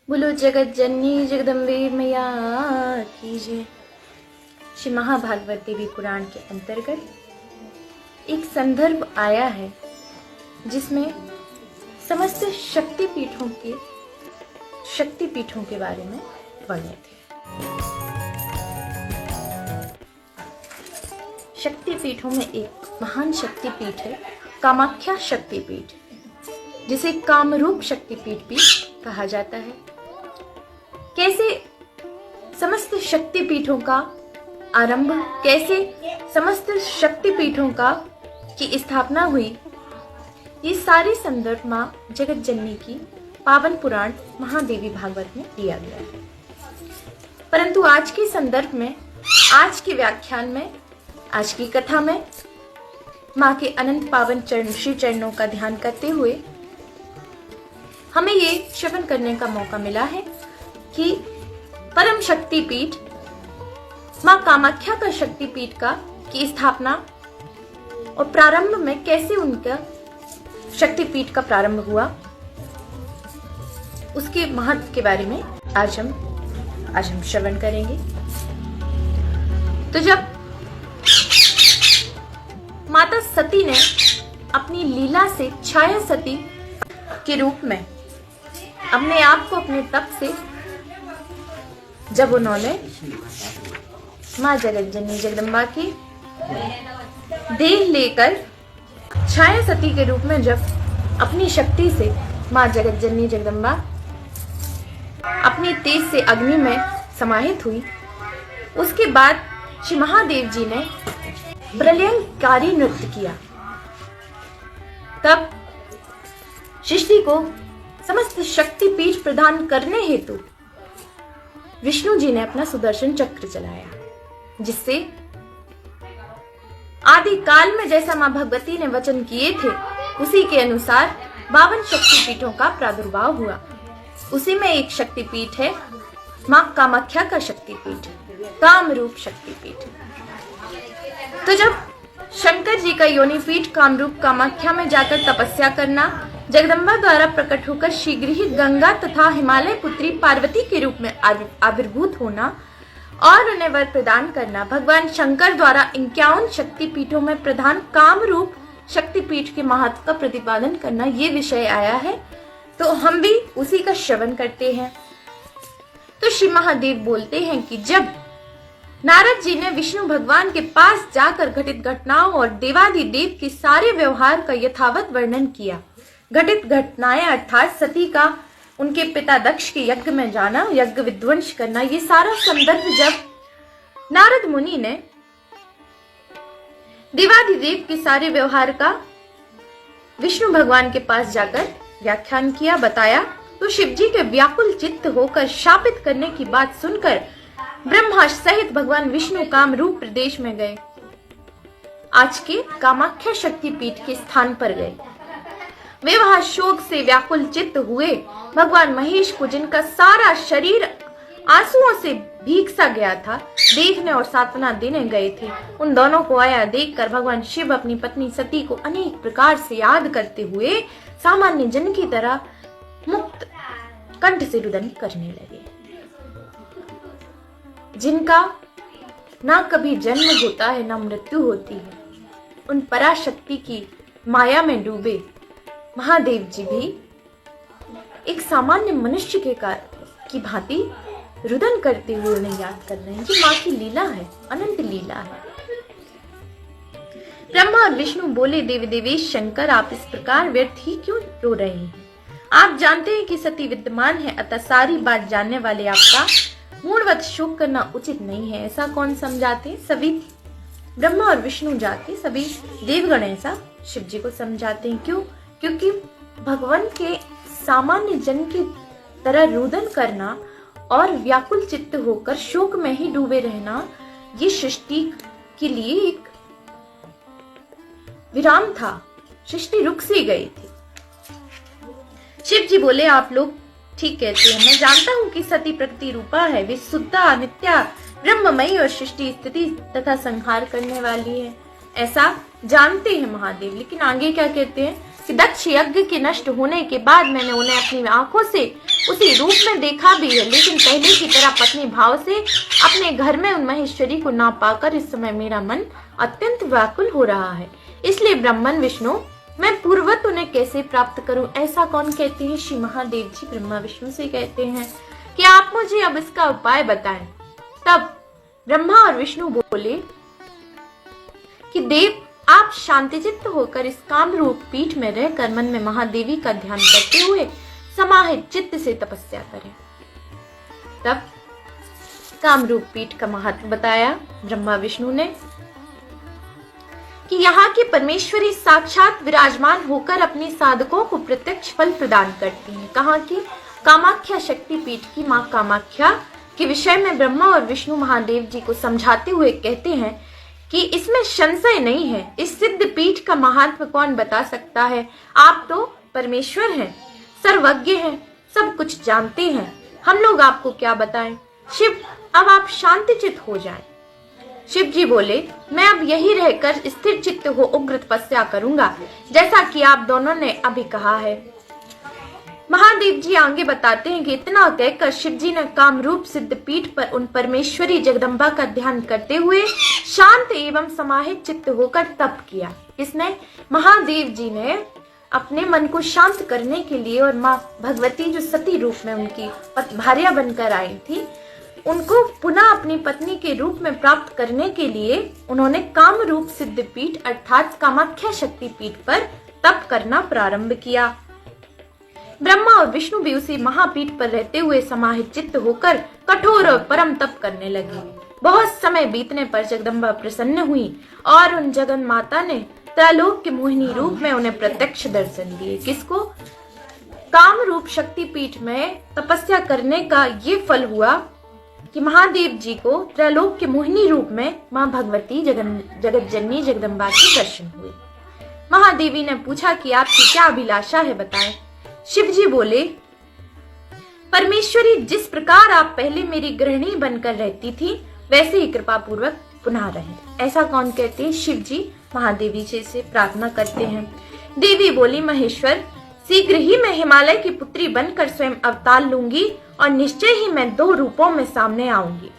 बोलो जगत जननी जगदम्बे मैया की जय। श्री महाभागवत देवी पुराण के अंतर्गत एक संदर्भ आया है जिसमें समस्त शक्तिपीठों के बारे में वर्णित है। शक्तिपीठों में एक महान शक्तिपीठ है कामाख्या शक्तिपीठ, जिसे कामरूप शक्तिपीठ भी कहा जाता है। कैसे समस्त शक्तिपीठों का आरंभ, कैसे समस्त शक्तिपीठों की स्थापना हुई, ये सारे संदर्भ मां जगत जननी की पावन पुराण महादेवी भागवत में दिया गया है। परंतु आज के संदर्भ में, आज के व्याख्यान में, आज की कथा में मां के अनंत पावन श्री चरणों का ध्यान करते हुए हमें ये श्रवण करने का मौका मिला है कि परम शक्तिपीठ मां कामाख्या का शक्तिपीठ की स्थापना और प्रारंभ में कैसे उनका शक्तिपीठ का प्रारंभ हुआ, उसके महत्व के बारे में आज हम श्रवण करेंगे। तो जब माता सती ने अपनी लीला से छाया सती के रूप में अपने आप को अपने तप से जब उन्होंने मां जगत जननी जगदम्बा की देह लेकर छाया सती के रूप में जब अपनी शक्ति से मां जगत जननी जगदम्बा अपनी तेज से अग्नि में समाहित हुई, उसके बाद श्री महादेव जी ने प्रलयंकारी नृत्य किया। तब सृष्टि को समस्त शक्तिपीठ प्रदान करने हेतु विष्णु जी ने अपना सुदर्शन चक्र चलाया, जिससे आदि काल में जैसा मां भगवती ने वचन किए थे उसी के अनुसार 52 शक्तिपीठों का प्रादुर्भाव हुआ। उसी में एक शक्तिपीठ है मां कामाख्या का शक्तिपीठ, कामरूप शक्तिपीठ। तो जब शंकर जी का योनिपीठ कामरूप कामाख्या में जाकर तपस्या करना, जगदम्बा द्वारा प्रकट होकर शीघ्र ही गंगा तथा हिमालय पुत्री पार्वती के रूप में आविर्भूत होना और उन्हें वर प्रदान करना, भगवान शंकर द्वारा 51 शक्तिपीठों में प्रधान कामरूप शक्तिपीठ के महत्व का प्रतिपादन करना, ये विषय आया है। तो हम भी उसी का श्रवण करते हैं। तो श्री महादेव बोलते हैं कि जब नारद जी ने विष्णु भगवान के पास जाकर घटित घटनाओं और देवादिदेव के सारे व्यवहार का यथावत वर्णन किया, घटित घटनाएं अर्थात सती का उनके पिता दक्ष के यज्ञ में जाना, यज्ञ विध्वंस करना, ये सारा संदर्भ जब नारद मुनि ने देवादिदेव के सारे व्यवहार का विष्णु भगवान के पास जाकर व्याख्यान किया, बताया, तो शिव जी के व्याकुल चित्त होकर शापित करने की बात सुनकर ब्रह्मा सहित भगवान विष्णु कामरूप प्रदेश में गए, आज के कामाख्या शक्तिपीठ के स्थान पर गए। वे वहां शोक से व्याकुल चित्त हुए भगवान महेश को, जिनका सारा शरीर आंसुओं से भीग सा गया था, देखने और सांत्वना देने गए थे। उन दोनों को आया देखकर भगवान शिव अपनी पत्नी सती को अनेक प्रकार से याद करते हुए सामान्य जन की तरह मुक्त कंठ से रुदन करने लगे। जिनका ना कभी जन्म होता है ना मृत्यु होती है, उन पराशक्ति की माया में डूबे महादेव जी भी एक सामान्य मनुष्य की भांति रुदन करते हुए उन्हें याद कर रहे हैं। ये मां की लीला है, अनंत लीला है। ब्रह्मा और विष्णु बोले, देव देवेश शंकर, आप इस प्रकार व्यर्थ ही क्यों रो रहे हैं? आप जानते हैं कि सती विद्यमान है, अतः सारी बात जानने वाले आपका मूढ़वत शोक करना उचित नहीं है, ऐसा कौन समझाते? सभी ब्रह्मा और विष्णु जाके सभी देवगण ऐसा शिव जी को समझाते हैं। क्यों? क्योंकि भगवान के सामान्य जन की तरह रुदन करना और व्याकुल चित्त होकर शोक में ही डूबे रहना, ये सृष्टि के लिए एक विराम था, सृष्टि रुक सी गई थी। शिव जी बोले, आप लोग ठीक कहते हैं, मैं जानता हूं कि सती प्रकृति रूपा है, वे शुद्धा नित्या ब्रह्ममयी और सृष्टि स्थिति तथा संहार करने वाली है, ऐसा जानते हैं महादेव। लेकिन आगे क्या कहते हैं? कि दक्ष यज्ञ के नष्ट होने के बाद मैंने उन्हें अपनी आंखों से उसी रूप में देखा भी है, लेकिन पहले की तरह पत्नी भाव से अपने घर में उन महेश्वरी को ना पाकर इस समय मेरा मन अत्यंत व्याकुल हो रहा है। इसलिए ब्रह्मन विष्णु, मैं पूर्वत उन्हें कैसे प्राप्त करूं? ऐसा कौन कहते हैं? श्री महादेव जी ब्रह्मा विष्णु से कहते हैं कि आप मुझे अब इसका उपाय बताएं। तब ब्रह्मा और विष्णु बोले कि देव, आप शांतिचित्त होकर इस काम रूप पीठ में रहकर मन में महादेवी का ध्यान करते हुए समाहित चित्त से तपस्या करें। तब कामरूप पीठ का महत्व बताया ब्रह्मा विष्णु ने कि यहाँ की परमेश्वरी साक्षात विराजमान होकर अपने साधकों को प्रत्यक्ष फल प्रदान करती हैं। कहाँ की? कामाख्या शक्ति पीठ की माँ कामाख्या के विषय में ब्रह्मा और विष्णु महादेव जी को समझाते हुए कहते हैं कि इसमें संशय नहीं है। इस सिद्ध पीठ का महत्व कौन बता सकता है? आप तो परमेश्वर हैं, सर्वज्ञ हैं, सब कुछ जानते हैं, हम लोग आपको क्या बताएं? शिव, अब आप शांतिचित्त हो जाएं। शिव जी बोले, मैं अब यही रहकर स्थिर चित्त हो उग्र तपस्या करूंगा, जैसा कि आप दोनों ने अभी कहा है। महादेव जी आगे बताते हैं कि इतना कहकर शिव जी ने कामरूप सिद्ध पीठ पर उन परमेश्वरी जगदम्बा का ध्यान करते हुए शांत एवं समाहित चित्त होकर तप किया। इसने महादेव जी ने अपने मन को शांत करने के लिए और माँ भगवती जो सती रूप में उनकी भार्या बनकर आई थी, उनको पुनः अपनी पत्नी के रूप में प्राप्त करने के लिए उन्होंने कामरूप सिद्ध पीठ अर्थात कामाख्या शक्ति पीठ पर तप करना प्रारंभ किया। ब्रह्मा और विष्णु भी उसी महापीठ पर रहते हुए समाहित चित्त होकर कठोर और परम तप करने लगे। बहुत समय बीतने पर जगदम्बा प्रसन्न हुई और उन जगन माता ने त्रैलोक के मोहिनी रूप में उन्हें प्रत्यक्ष दर्शन दिए। किसको? कामरूप शक्ति पीठ में तपस्या करने का ये फल हुआ कि महादेव जी को त्रैलोक के मोहिनी रूप में माँ भगवती जगत जननी जगदम्बा के दर्शन हुए। महादेवी ने पूछा कि आपकी क्या अभिलाषा है, बताएं। शिव जी बोले, परमेश्वरी, जिस प्रकार आप पहले मेरी गृहिणी बनकर रहती थी, वैसे ही कृपा पूर्वक पुनः रहे। ऐसा कौन कहते हैं? शिव जी महादेवी जी से प्रार्थना करते हैं। देवी बोली, महेश्वर, शीघ्र ही मैं हिमालय की पुत्री बनकर स्वयं अवतार लूंगी और निश्चय ही मैं 2 रूपों में सामने आऊंगी।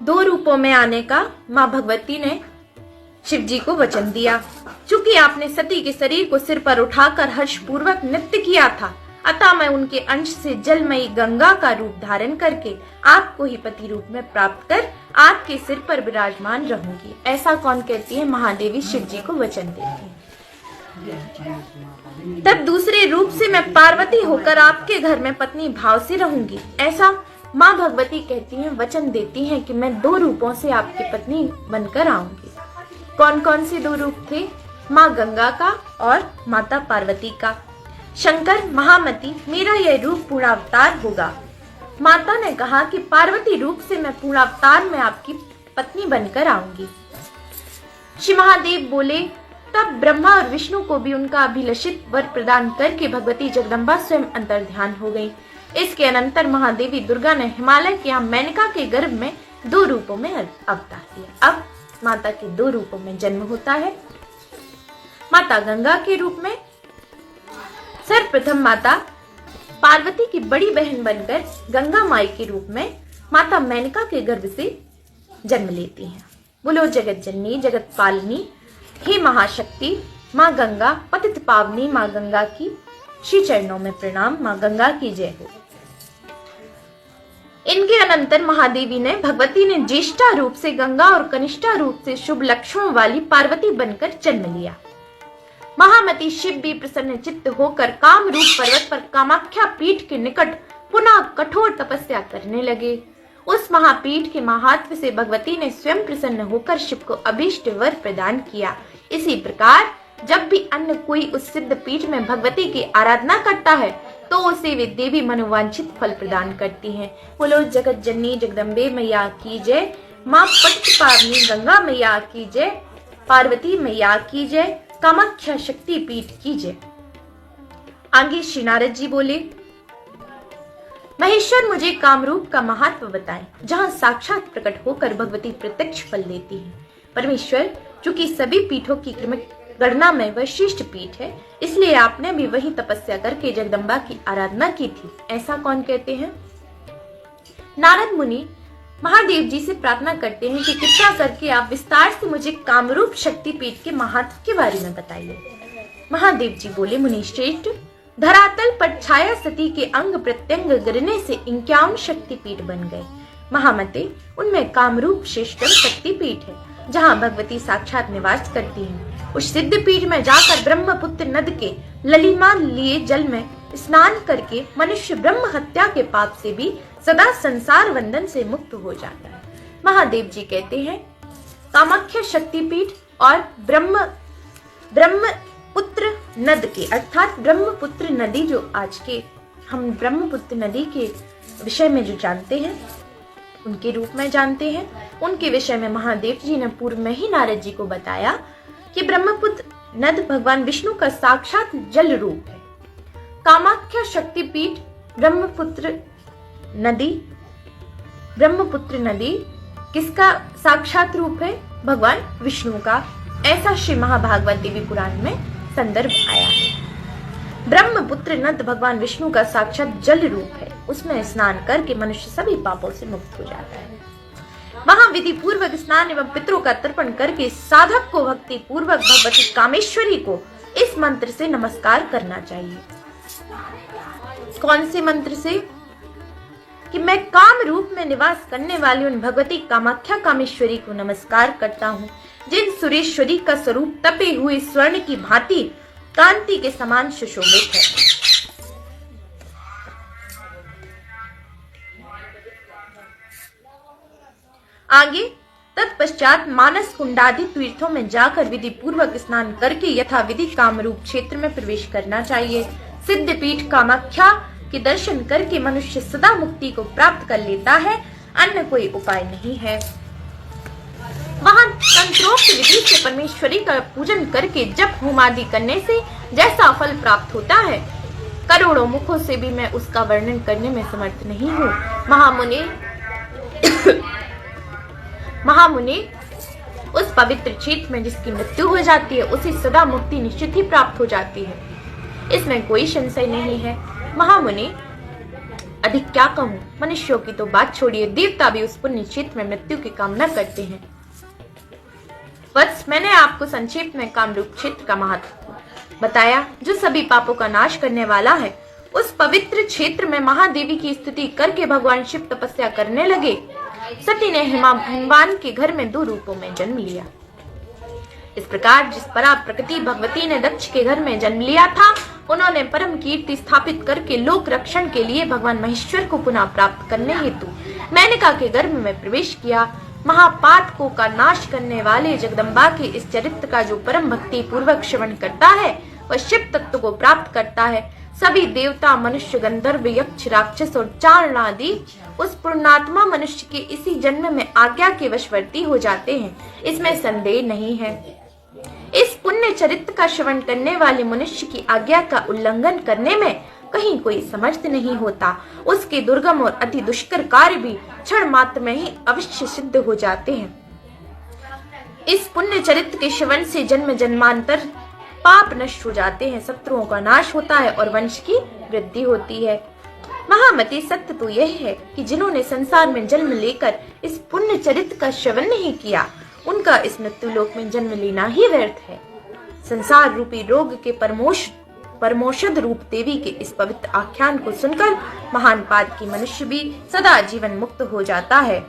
2 रूपों में आने का माँ भगवती ने शिव जी को वचन दिया। चूंकि आपने सती के शरीर को सिर पर उठाकर हर्षपूर्वक नृत्य किया था, अतः मैं उनके अंश से जलमयी गंगा का रूप धारण करके आपको ही पति रूप में प्राप्त कर आपके सिर पर विराजमान रहूंगी। ऐसा कौन कहती है? महादेवी शिव जी को वचन देती है। तब दूसरे रूप से मैं पार्वती होकर आपके घर में पत्नी भाव से रहूंगी। ऐसा माँ भगवती कहती हैं, वचन देती हैं कि मैं 2 रूपों से आपकी पत्नी बनकर आऊंगी। कौन कौन से 2 रूप थे? माँ गंगा का और माता पार्वती का। शंकर, महामती, मेरा यह रूप पूर्णावतार होगा। माता ने कहा कि पार्वती रूप से मैं पूर्णावतार में आपकी पत्नी बनकर आऊंगी। श्री महादेव बोले, तब ब्रह्मा और विष्णु को भी उनका अभिलषित वर प्रदान करके भगवती जगदम्बा स्वयं अंतर ध्यान हो गई। इसके अनंतर महादेवी दुर्गा ने हिमालय के यहाँ मेनका के गर्भ में 2 रूपों में अवतार लिया। अब माता के 2 रूपों में जन्म होता है। माता गंगा के रूप में सर्वप्रथम माता पार्वती की बड़ी बहन बनकर गंगा माई के रूप में माता मेनका के गर्भ से जन्म लेती हैं। बोलो जगत जननी जगत पालिनी हे महाशक्ति माँ गंगा, पतित पावनी माँ गंगा की श्री चरणों में प्रणाम, माँ गंगा की जय हो। इनके अनंतर महादेवी ने भगवती ने ज्येष्ठा रूप से गंगा और कनिष्ठा रूप से शुभ लक्षणों वाली पार्वती बनकर जन्म लिया। महामती शिव भी प्रसन्न चित्त होकर काम रूप पर्वत पर कामाख्या पीठ के निकट पुनः कठोर तपस्या करने लगे। उस महापीठ के महात्व से भगवती ने स्वयं प्रसन्न होकर शिव को अभीष्ट वर प्रदान किया। इसी प्रकार जब भी अन्य कोई उस सिद्ध पीठ में भगवती की आराधना करता है तो उसे वे देवी मनोवांछित फल प्रदान करती हैं। बोलो जगत जननी जगदम्बे मैया की जय, माँ पतित पावनी गंगा मैया की जय, पार्वती मैया की जय, कामाख्या शक्ति पीठ की जय। आगे श्री नारद जी बोले, महेश्वर मुझे कामरूप का महत्व बताएं, जहाँ साक्षात प्रकट होकर भगवती प्रत्यक्ष फल देती है। परमेश्वर, चूंकि सभी पीठों की गणना में वशिष्ठ पीठ है, इसलिए आपने भी वही तपस्या करके जगदम्बा की आराधना की थी, ऐसा कौन कहते हैं? नारद मुनि महादेव जी से प्रार्थना करते हैं कि कृपया करके आप विस्तार से मुझे कामरूप शक्तिपीठ के महत्व के बारे में बताइए। महादेव जी बोले, मुनि श्रेष्ठ, धरातल पर छाया सती के अंग प्रत्यंग गिरने से 51 शक्तिपीठ बन गए। महामते, उनमें कामरूप श्रेष्ठम शक्तिपीठ है, जहाँ भगवती साक्षात निवास करती हैं। उस सिद्ध पीठ में जाकर ब्रह्मपुत्र नद के ललिमा लिए जल में स्नान करके मनुष्य ब्रह्म हत्या के पाप से भी सदा संसार बंधन से मुक्त हो जाता है। महादेव जी कहते हैं, कामाख्या शक्तिपीठ और ब्रह्मपुत्र नद के अर्थात ब्रह्मपुत्र नदी, जो आज के हम ब्रह्मपुत्र नदी के विषय में जो जानते हैं, उनके रूप में जानते हैं, उनके विषय में महादेव जी ने पूर्व में ही नारद जी को बताया कि ब्रह्मपुत्र नद भगवान विष्णु का साक्षात जल रूप है। कामाख्या शक्तिपीठ ब्रह्मपुत्र नदी किसका साक्षात रूप है? भगवान विष्णु का। ऐसा श्री महाभागवत देवी पुराण में संदर्भ आया है। ब्रह्मपुत्र नद भगवान विष्णु का साक्षात जल रूप है, उसमें स्नान करके मनुष्य सभी पापों से मुक्त हो जाता है। वहां विधि पूर्वक स्नान एवं पितरों का तर्पण करके साधक को भक्ति पूर्वक भगवती कामेश्वरी को इस मंत्र से नमस्कार करना चाहिए। कौन से मंत्र से? कि मैं काम रूप में निवास करने वाली उन भगवती कामाख्या कामेश्वरी को नमस्कार करता हूँ, जिन सुरेश्वरी का स्वरूप तपे हुए स्वर्ण की भांति कांति के समान सुशोभित है। आगे तत्पश्चात मानस कुंडादि तीर्थों में जाकर विधि पूर्वक स्नान करके यथा विधि कामरूप क्षेत्र में प्रवेश करना चाहिए। सिद्ध पीठ कामाख्या के दर्शन करके मनुष्य सदा मुक्ति को प्राप्त कर लेता है, अन्य कोई उपाय नहीं है। वहां तंत्रोक्त विधि से परमेश्वरी का पूजन करके जप होम आदि करने से जैसा फल प्राप्त होता है, करोड़ों मुखों से भी मैं उसका वर्णन करने में समर्थ नहीं हूँ। महामुनि, उस पवित्र क्षेत्र में जिसकी मृत्यु हो जाती है, उसे सदा मुक्ति निश्चित ही प्राप्त हो जाती है, इसमें कोई संशय नहीं है। महामुनि, अधिक क्या कहूँ, मनुष्यों की तो बात छोड़िए, देवता भी उस पुण्य क्षेत्र में मृत्यु की कामना करते हैं। वत्स, मैंने आपको संक्षेप में कामरूप क्षेत्र का महत्व बताया, जो सभी पापों का नाश करने वाला है। उस पवित्र क्षेत्र में महादेवी की स्तुति करके भगवान शिव तपस्या करने लगे। सती ने हिमवान के घर में 2 रूपों में जन्म लिया। इस प्रकार जिस परा प्रकृति भगवती ने दक्ष के घर में जन्म लिया था, उन्होंने परम कीर्ति स्थापित करके लोक रक्षण के लिए भगवान महेश्वर को पुनः प्राप्त करने हेतु मेनका के गर्भ में प्रवेश किया। महापातकों का नाश करने वाले जगदम्बा के इस चरित्र का जो परम भक्ति पूर्वक श्रवण करता है, वह शिव तत्व को प्राप्त करता है। सभी देवता, मनुष्य, गंधर्व, यक्ष, राक्षस और चारण आदि उस पुण्यात्मा मनुष्य के इसी जन्म में आज्ञा के वशवर्ती हो जाते हैं, इसमें संदेह नहीं है। इस पुण्य चरित्र का श्रवण करने वाले मनुष्य की आज्ञा का उल्लंघन करने में कहीं कोई समर्थ नहीं होता। उसके दुर्गम और अति दुष्कर कार्य भी क्षण मात्र में ही अवश्य सिद्ध हो जाते हैं। इस पुण्य चरित्र के श्रवण से जन्म जन्मांतर पाप नष्ट हो जाते हैं, शत्रुओं का नाश होता है और वंश की वृद्धि होती है। महामती, सत्य तो यह है कि जिन्होंने संसार में जन्म लेकर इस पुण्य चरित्र का श्रवण नहीं किया, उनका इस मृत्यु लोक में जन्म लेना ही व्यर्थ है। संसार रूपी रोग के परमोषध रूप देवी के इस पवित्र आख्यान को सुनकर महान पाद की मनुष्य भी सदा जीवन मुक्त हो जाता है।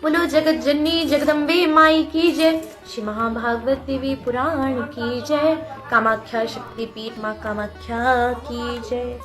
बोलो जगत जननी जगदम्बे माई की जय। श्री महाभागवत देवी पुराण की जय। कामाख्या शक्तिपीठ माँ कामाख्या की जय।